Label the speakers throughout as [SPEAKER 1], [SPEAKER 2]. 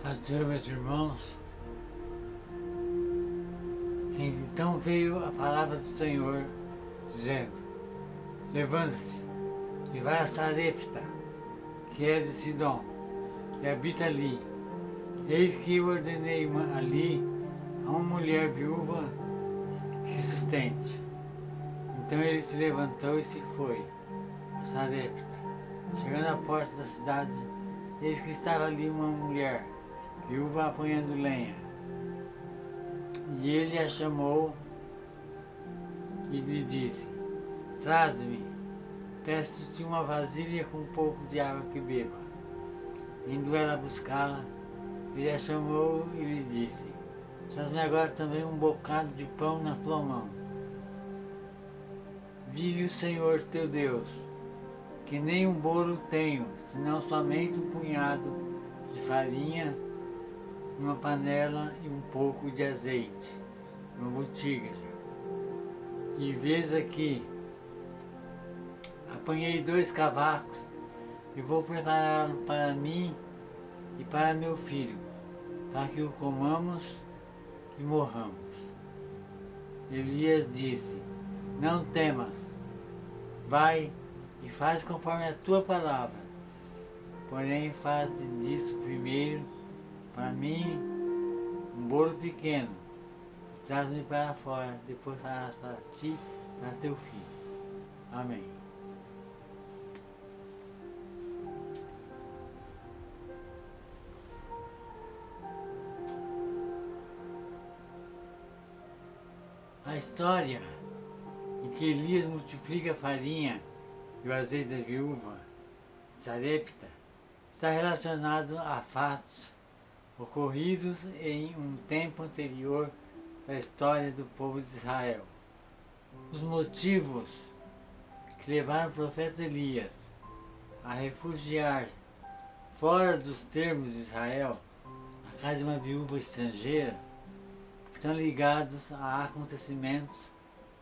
[SPEAKER 1] Pastor, meus irmãos, então veio a palavra do Senhor, dizendo: levanta-se e vai a Sarepta, que é de Sidom, e habita ali. Eis que eu ordenei ali a uma mulher viúva que sustente. Então ele se levantou e se foi a Sarepta. Chegando à porta da cidade, eis que estava ali uma mulher viúva apanhando lenha. E ele a chamou e lhe disse: traze-me, peço-te uma vasilha com um pouco de água que beba. Indo ela buscá-la, ele a chamou e lhe disse: traz-me agora também um bocado de pão na tua mão. Vive o Senhor teu Deus, que nem um bolo tenho, senão somente um punhado de farinha, uma panela e um pouco de azeite, uma botija. E vês aqui, apanhei 2 cavacos e vou prepará-lo para mim e para meu filho, para que o comamos e morramos. Elias disse: não temas, vai e faz conforme a tua palavra, porém faz disso primeiro para mim um bolo pequeno, e traz-me para fora, depois farás para ti e para teu filho. Amém. A história em que Elias multiplica a farinha e o azeite da viúva de Sarepta está relacionado a fatos ocorridos em um tempo anterior da história do povo de Israel. Os motivos que levaram o profeta Elias a refugiar fora dos termos de Israel, na casa de uma viúva estrangeira, estão ligados a acontecimentos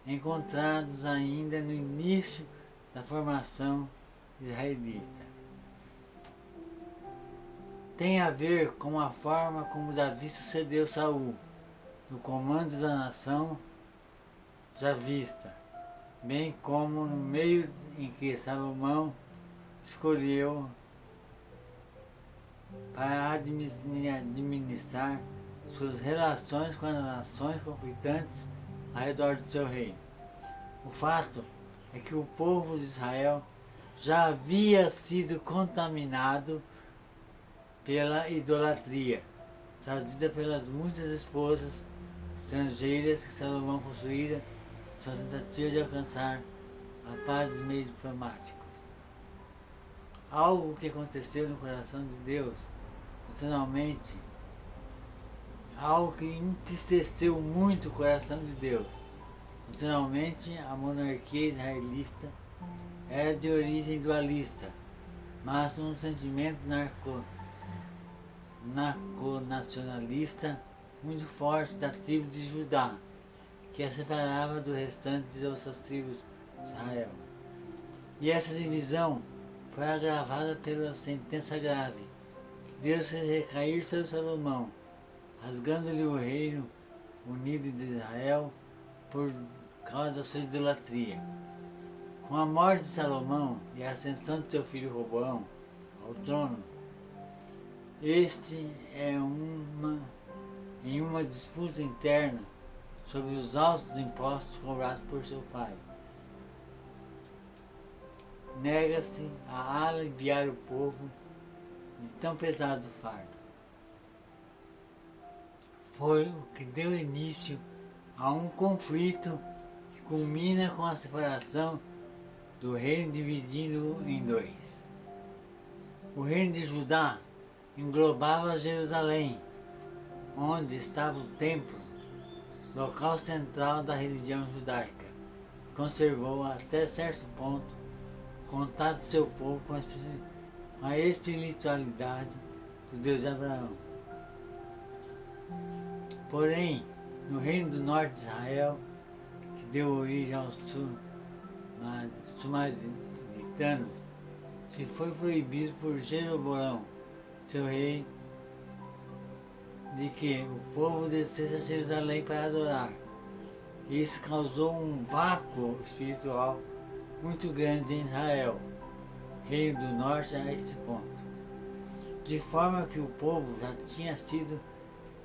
[SPEAKER 1] encontrados ainda no início da formação israelita. Tem a ver com a forma como Davi sucedeu Saul no comando da nação já vista, bem como no meio em que Salomão escolheu para administrar suas relações com as nações conflitantes ao redor do seu reino. O fato é que o povo de Israel já havia sido contaminado pela idolatria, trazida pelas muitas esposas estrangeiras que Salomão possuía, sua tentativa de alcançar a paz dos meios diplomáticos. Algo que aconteceu no coração de Deus, nacionalmente, algo que entristeceu muito o coração de Deus. Naturalmente, a monarquia israelita era de origem dualista, mas um sentimento narconacionalista muito forte da tribo de Judá, que a separava do restante de outras tribos de Israel. E essa divisão foi agravada pela sentença grave que Deus fez recair sobre Salomão, rasgando-lhe o reino unido de Israel por causa da sua idolatria. Com a morte de Salomão e a ascensão de seu filho Roboão ao trono, este é em uma disputa interna sobre os altos impostos cobrados por seu pai. Nega-se a aliviar o povo de tão pesado fardo. Foi o que deu início a um conflito que culmina com a separação do reino, dividido em 2. O reino de Judá englobava Jerusalém, onde estava o templo, local central da religião judaica, que conservou até certo ponto o contato do seu povo com a espiritualidade do Deus de Abraão. Porém, no reino do norte de Israel, que deu origem aos samaritanos, se foi proibido por Jeroboão, seu rei, de que o povo descesse a Jerusalém para adorar. Isso causou um vácuo espiritual muito grande em Israel, Reino do Norte, a este ponto. De forma que o povo já tinha sido,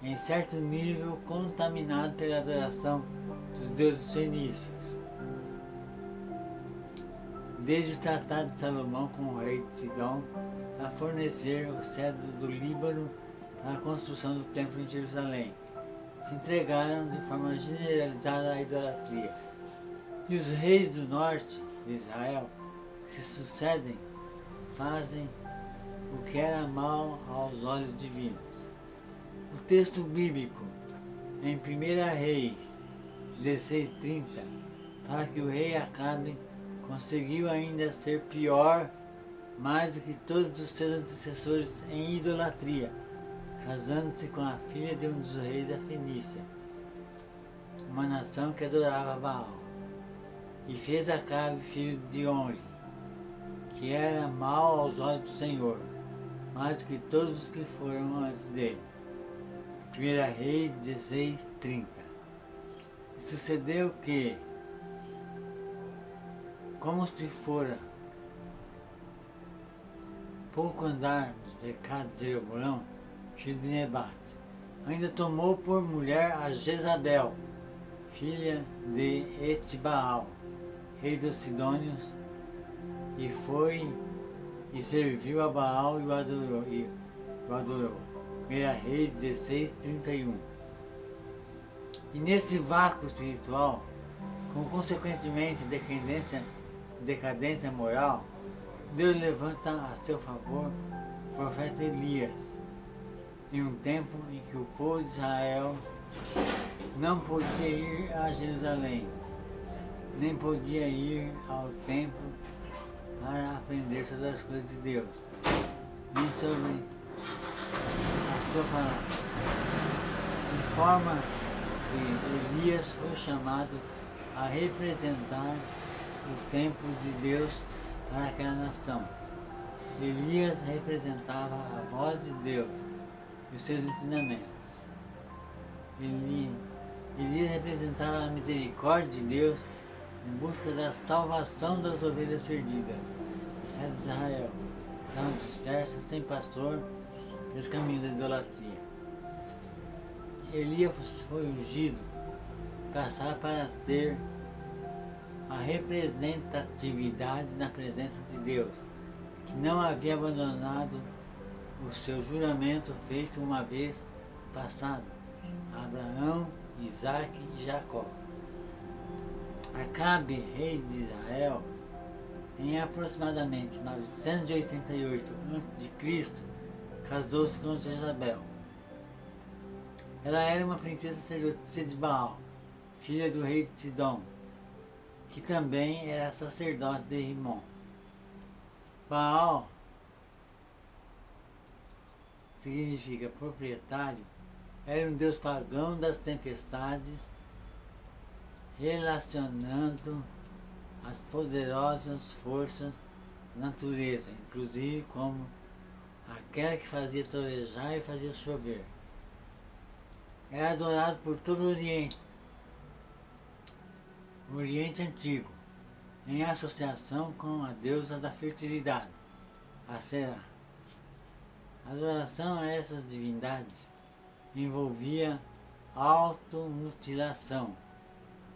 [SPEAKER 1] em certo nível, contaminado pela adoração dos deuses fenícios. Desde o Tratado de Salomão com o rei de Sidom, a fornecer o cedro do Líbano para a construção do templo em Jerusalém, se entregaram de forma generalizada à idolatria. E os reis do norte de Israel, que se sucedem, fazem o que era mal aos olhos divinos. O texto bíblico, em 1 Reis 16:30, fala que o rei Acabe conseguiu ainda ser pior, mais do que todos os seus antecessores em idolatria, casando-se com a filha de um dos reis da Fenícia, uma nação que adorava Baal, e fez Acabe filho de Onri, que era mau aos olhos do Senhor, mais do que todos os que foram antes dele. 1 Reis 16:30. E sucedeu que, como se fora pouco andar nos pecados de Jeroboão, filho de Nebate, ainda tomou por mulher a Jezabel, filha de Etbaal, rei dos Sidônios, e foi e serviu a Baal e o adorou. 1 Reis 16:31. E nesse vácuo espiritual, com consequentemente decadência moral, Deus levanta a seu favor o profeta Elias, em um tempo em que o povo de Israel não podia ir a Jerusalém, nem podia ir ao templo para aprender sobre as coisas de Deus, nem sobre a sua palavra. De forma que Elias foi chamado a representar o templo de Deus para aquela nação. Elias representava a voz de Deus e os seus ensinamentos. Elias representava a misericórdia de Deus em busca da salvação das ovelhas perdidas, a casa de Israel, que estavam dispersas sem pastor pelos caminhos da idolatria. Elias foi ungido para ter a representatividade na presença de Deus, que não havia abandonado o seu juramento feito uma vez passado a Abraão, Isaque e Jacó. Acabe, rei de Israel, em aproximadamente 988 a.C., casou-se com Jezabel. Ela era uma princesa sacerdotisa de Baal, filha do rei de Sidom, que também era sacerdote de Rimon. Baal significa proprietário, era um deus pagão das tempestades, relacionando as poderosas forças da natureza, inclusive como aquela que fazia trovejar e fazia chover. Era adorado por todo o Oriente Antigo, em associação com a deusa da fertilidade, a Será. A adoração a essas divindades envolvia automutilação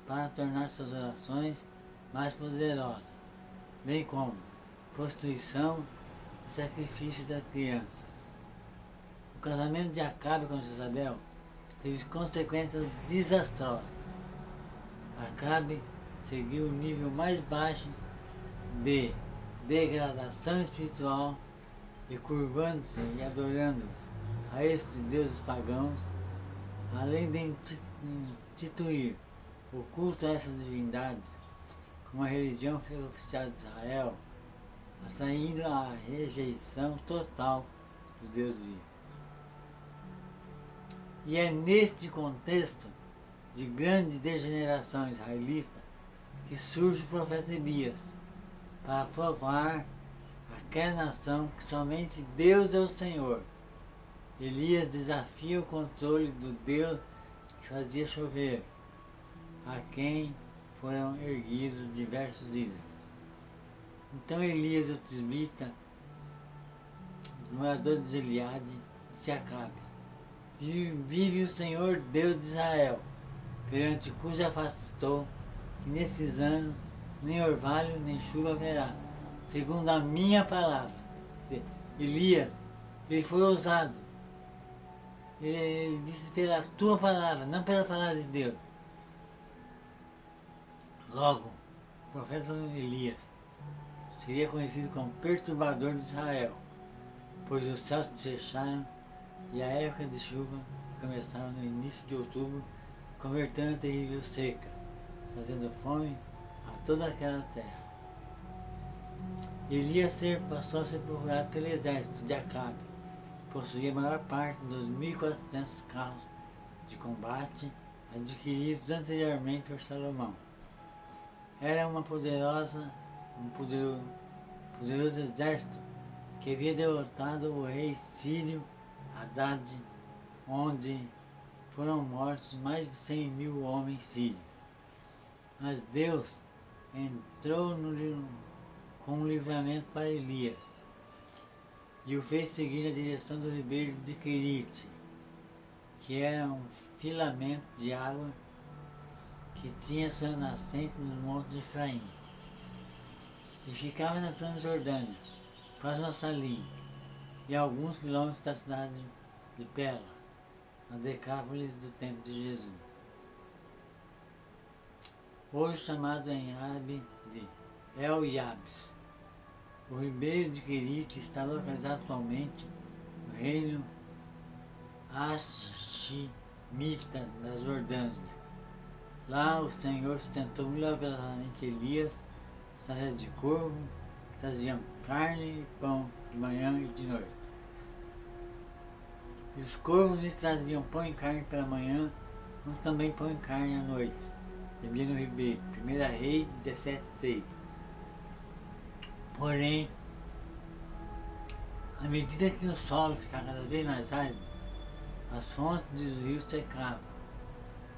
[SPEAKER 1] para tornar suas orações mais poderosas, bem como prostituição e sacrifícios de crianças. O casamento de Acabe com Jezabel teve consequências desastrosas. Acabe seguiu o nível mais baixo de degradação espiritual e curvando-se e adorando-se a estes deuses pagãos, além de instituir o culto a essas divindades como a religião oficial de Israel, atraindo a rejeição total do Deus vivo. E é neste contexto de grande degeneração israelita que surge o profeta Elias para provar àquela nação que somente Deus é o Senhor Elias desafia o controle do Deus que fazia chover, a quem foram erguidos diversos ídolos. Então Elias, o tisbita, morador de Gileade, se Acabe. Vive o Senhor Deus de Israel, perante cuja afastou, que nesses anos nem orvalho nem chuva haverá, segundo a minha palavra. Elias, ele foi ousado. Ele disse pela tua palavra, não pela palavra de Deus. Logo, o profeta Elias seria conhecido como perturbador de Israel, pois os céus se fecharam e a época de chuva começava no início de outubro, convertendo a terrível seca, trazendo fome a toda aquela terra. Elias passou a ser procurado pelo exército de Acabe. Possuía a maior parte dos 1.400 carros de combate adquiridos anteriormente por Salomão. Era um poderoso exército que havia derrotado o rei sírio Haddad, onde foram mortos mais de 100.000 homens sírios. Mas Deus entrou com um livramento para Elias e o fez seguir na direção do ribeiro de Querite, que era um filamento de água que tinha sua nascente nos montes de Efraim, e ficava na Transjordânia, próximo a Salim, e a alguns quilômetros da cidade de Pela, na Decápolis do tempo de Jesus. Hoje chamado em árabe de El Yabes. O ribeiro de Querite está localizado atualmente no reino Hashimita da Jordânia. Lá o Senhor sustentou milagrosamente Elias, estradas de corvo, que traziam carne e pão de manhã e de noite. E os corvos lhes traziam pão e carne pela manhã, como também pão e carne à noite. Bebia no ribeiro. 1 Reis 17:6. Porém, à medida que o solo ficava cada vez mais árido, as fontes dos rios secavam,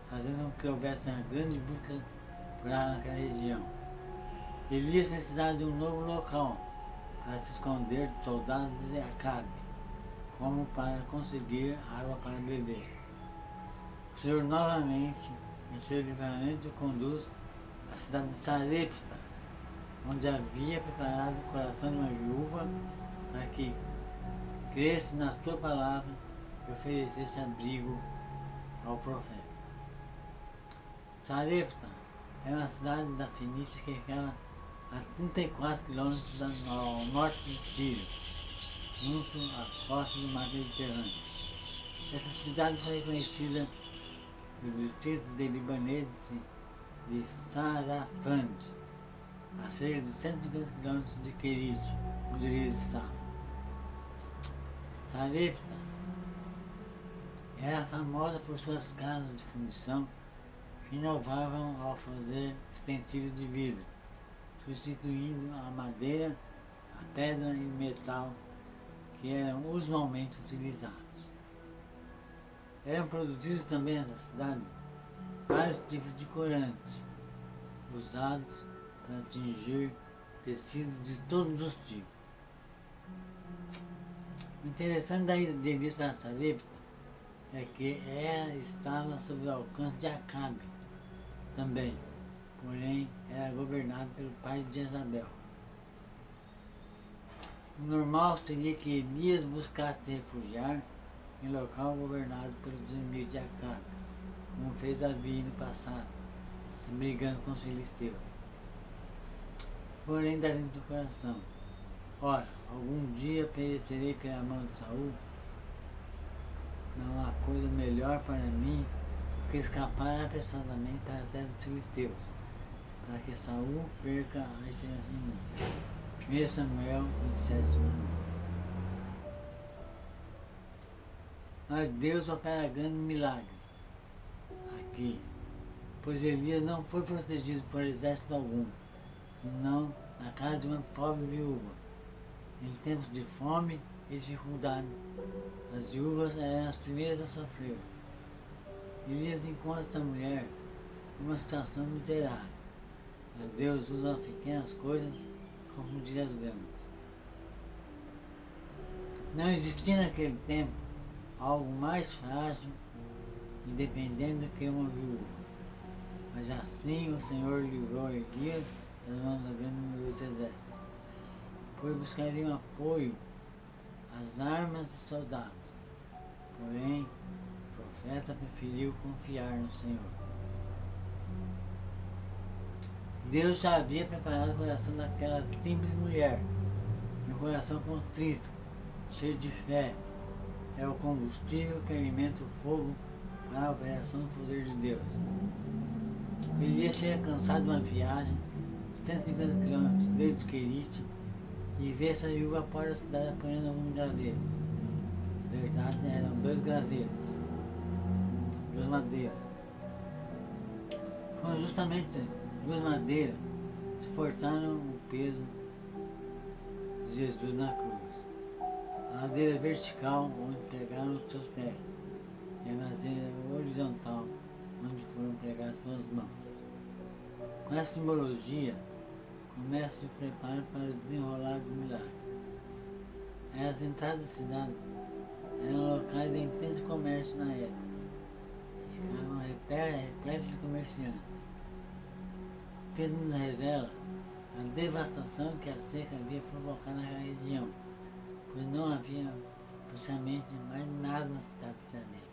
[SPEAKER 1] fazendo com que houvesse uma grande busca por água naquela região. Elias precisava de um novo local para se esconder dos soldados de Acabe, como para conseguir água para beber. O Senhor novamente, em seu livramento, o conduz à cidade de Sarepta, onde havia preparado o coração de uma viúva para que cresce na tua palavra e oferecesse abrigo ao profeta. Sarepta é uma cidade da Fenícia que ficava a 34 quilômetros ao norte de Tiro, junto à costa do mar Mediterrâneo. Essa cidade foi reconhecida no distrito de libanês de Sarafand, a cerca de 150 quilômetros de Querite, onde eles estavam. Sarepta era famosa por suas casas de fundição que inovavam ao fazer utensílios de vidro, substituindo a madeira, a pedra e o metal que eram usualmente utilizados. Eram produzidos também nessa cidade vários tipos de corantes, usados para tingir tecidos de todos os tipos. O interessante da ida de Elias para Sarepta é que ela estava sob o alcance de Acabe também, porém era governada pelo pai de Jezabel. O normal seria que Elias buscasse se refugiar em local governado pelos inimigos de Acabe, como fez Davi no passado, se brigando com os filisteus. Porém, Davi no coração: ora, algum dia perecerei pela mão de Saul? Não há coisa melhor para mim do que escapar apressadamente para a terra dos filisteus, para que Saul perca a esperança em mim. 1 Samuel 27. Mas Deus opera grande milagre aqui, pois Elias não foi protegido por exército algum, senão na casa de uma pobre viúva, em tempos de fome e dificuldade. As viúvas eram as primeiras a sofrer. Elias encontra esta mulher numa situação miserável. Mas Deus usa pequenas coisas para confundir as grandes. Não existia naquele tempo algo mais frágil e dependente do que uma viúva. Mas assim o Senhor livrou Elias das mãos da grande numeroso exército, pois buscariam apoio às armas e soldados. Porém, o profeta preferiu confiar no Senhor. Deus já havia preparado o coração daquela simples mulher, um coração contrito, cheio de fé. É o combustível que alimenta o fogo para a operação do poder de Deus. Elias chega cansado de uma viagem, 150 quilômetros desde Querite, e vê essa viúva fora da cidade apanhando alguns gravetos. Na verdade, eram 2 gravetos, 2 madeiras. Foram justamente 2 madeiras que suportaram o peso de Jesus na cruz. A madeira vertical, onde pregaram os seus pés, e a madeira horizontal, onde foram pregadas suas mãos. Com essa simbologia, começa o preparo para o desenrolar do milagre. As entradas das cidades eram locais de intenso comércio na época, ficavam repletos de comerciantes. O texto nos revela a devastação que a seca havia provocado naquela região, pois não havia praticamente mais nada na cidade de Jerusalém.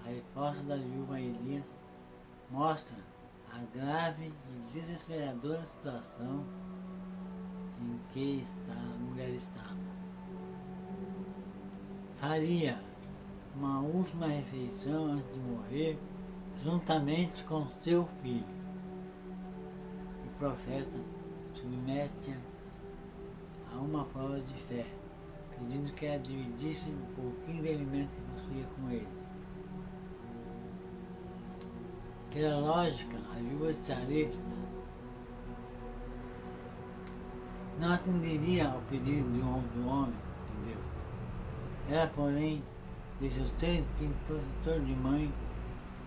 [SPEAKER 1] A resposta da viúva a Elias mostra a grave e desesperadora situação em que a mulher estava. Faria uma última refeição antes de morrer, juntamente com seu filho. O profeta submete-a a uma prova de fé, pedindo que ela dividisse um pouquinho de alimento que possuía com ele. Pela lógica, a viúva de Sarepta não atenderia ao pedido do homem de Deus. Ela, porém, deixou seu instinto protetor de mãe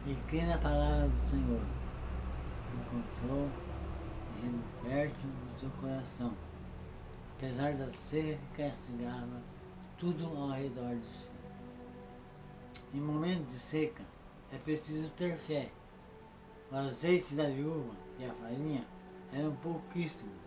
[SPEAKER 1] e crê na palavra do Senhor. Encontrou terreno fértil no seu coração, apesar da seca que castigava tudo ao redor de si. Em momentos de seca, é preciso ter fé. O azeite da viúva e a farinha eram pouquíssimos.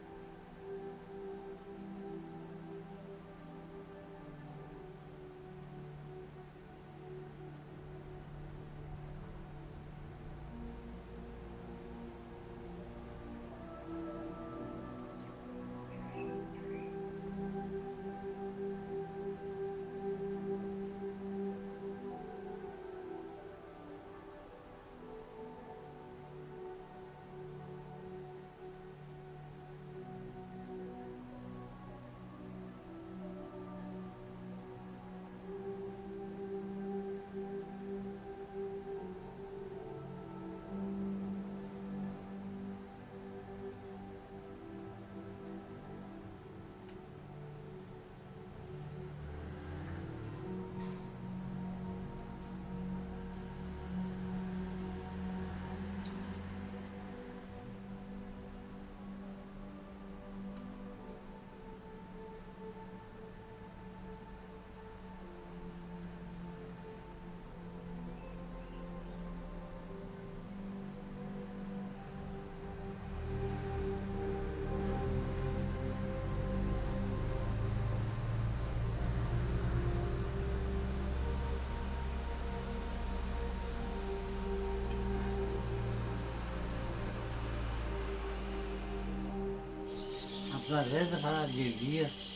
[SPEAKER 1] Através da palavra de Elias,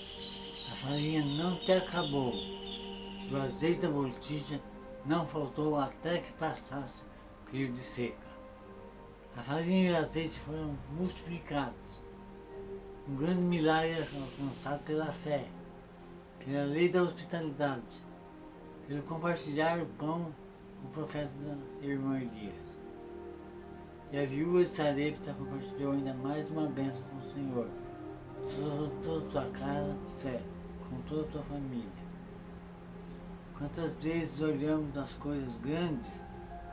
[SPEAKER 1] a farinha não se acabou, e o azeite da botija não faltou até que passasse o período de seca. A farinha e o azeite foram multiplicados. Um grande milagre alcançado pela fé, pela lei da hospitalidade, pelo compartilhar o pão com o profeta irmão Elias. E a viúva de Sarepta compartilhou ainda mais uma bênção com o Senhor. Toda sua casa, isto é, com toda a tua família. Quantas vezes olhamos as coisas grandes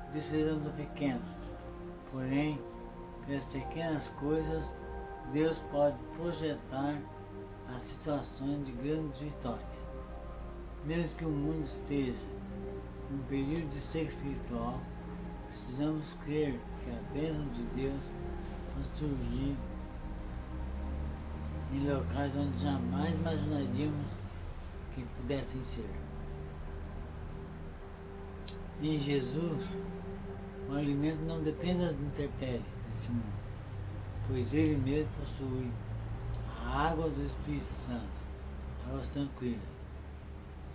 [SPEAKER 1] e desprezamos a pequena, porém, pelas pequenas coisas, Deus pode projetar as situações de grande vitória. Mesmo que o mundo esteja em um período de seca espiritual, precisamos crer que a bênção de Deus pode surgir em locais onde jamais imaginaríamos que pudessem ser. Em Jesus, o alimento não depende das intempéries deste mundo, pois Ele mesmo possui a água do Espírito Santo, águas tranquilas.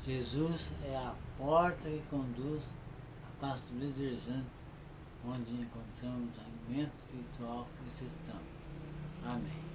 [SPEAKER 1] Jesus é a porta que conduz a pasto desejante, onde encontramos alimento espiritual e estamos. Amém.